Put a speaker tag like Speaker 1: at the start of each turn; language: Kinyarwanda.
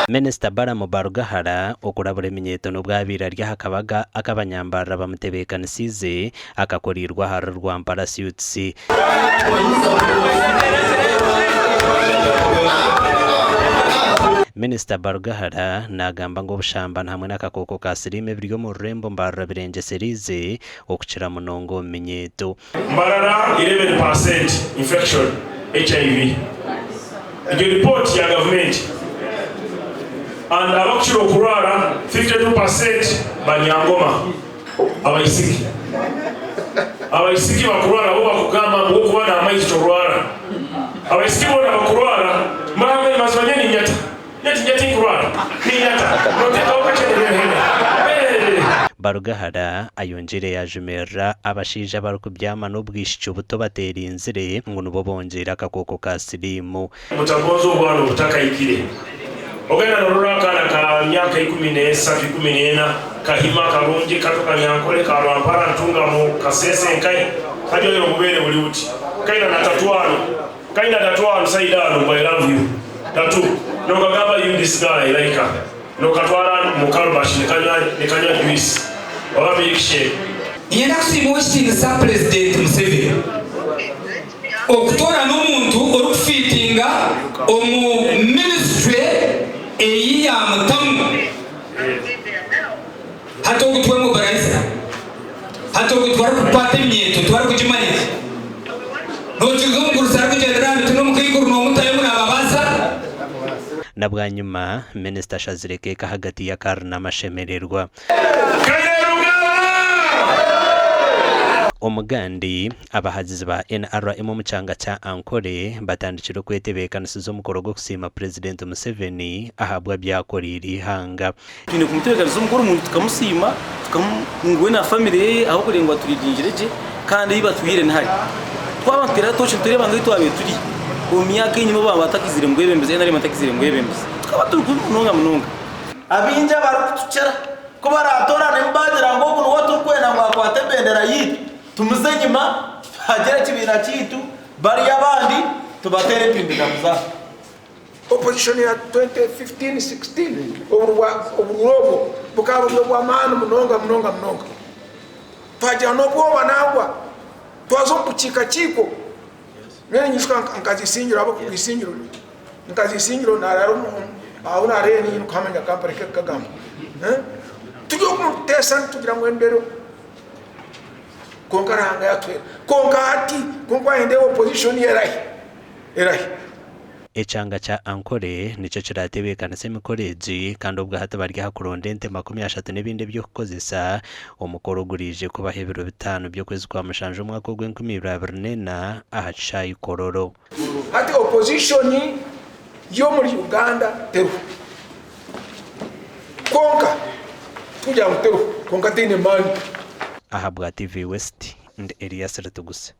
Speaker 1: Minister Baramu Barugahara okurabura eminyeto n'obwabira ry'akabaga akabanyambarra bamutebekanisize akakorirwa hara rwa parachutes. Minister Barugahara nagamba ngo obushambana hamwe n'akakoko ka sirime biri mu rurembo mbarra birengeserize okukira munongo minyeto.
Speaker 2: Mbarara 11% infection HIV. Iyo report ya government and abakira okurwara 52% banyangoma abayisiki bakurwara bo bakugamba ngo kuba na amaizi torwara abayisiki bona bakurwara mama mazwanye ni nyata kurwara ni nyata noteka ukachenye.
Speaker 1: Barugahara ayongere yajumera abashija barukubyama n'ubwishicyo buto batera inzire ngo nubo bongera akakoko ka sirimu
Speaker 2: mutagozo bwana utakayikire ogenda norora kana ka myaka 13 kahima karungi katoka nyankole ka rwampara ntunga mu kasese nkai kajo yero mubere buli uti kaina na tatuano saidano I love you tatu no kagaba you this guy like no katwara mu kalbash nikanya juice waba milkshake
Speaker 3: yenda kusimushtinga sa president Museveni okutora n'omuntu orukufitinga omu ministry eyi ya mutamu hato okutwara mu baraisa hato okutwara kupata emyeto twara kugimaniza nokiza omugurusara kugendera miti n'omukikuru n'omutayo n'ababaza.
Speaker 1: Na bwa nyuma Minister Shazireke hagati ya kar n'amashemererwa omugandi abahazizi ba NRM mu cyanga cya Ankole batandikira kwetebekanisiza umukoro gwo kusima President Museveni ahabwa byakorira ihanga
Speaker 4: tune kumutebekanisiza umukoro umuntu tukamusima tukamungwe na family ye aho kurengwa turidinjireje kandi yibatwire ntari twabatera toche tureba ngo twabe turi umyaka inyuma baba batakizire mbwebembeze NRM batakizire mbwebembeze tukaba turi munonga
Speaker 5: abinja barukutucera ko baratorana imbadira ngo kuno watukwena ngo akwate bendera yitu tumuze nyuma hagera kibira kitu bari abandi tubatere pimbira muza.
Speaker 6: Opposition ya 2015-16 oburobo bukaba bwa manu munonga twaja no bwo banagwa twazo kuchika chiko nene nyisika nkazisingira abo kubisingira nkazisingira nararo auna reni nkamenya kampare kagamba tujyo kumutesa tugira ngo endero konkaranga yatwe konkati konkwaende opposition erahi
Speaker 1: Echanga cha Ankole nico kiratebekanisa emikoreji kandi ubwo hatabarya hakuronde ente 30 n'ibindi byo kukozesa omukoro gurije kuba hebero 5 byo kwezi kwa mushanje umwaka w'Gwenkumira ahacayi kororo
Speaker 6: ati opposition yo muri Uganda teru konka tujya teru konka tine mani
Speaker 1: ahabwa TV West and Elias Ratuguse.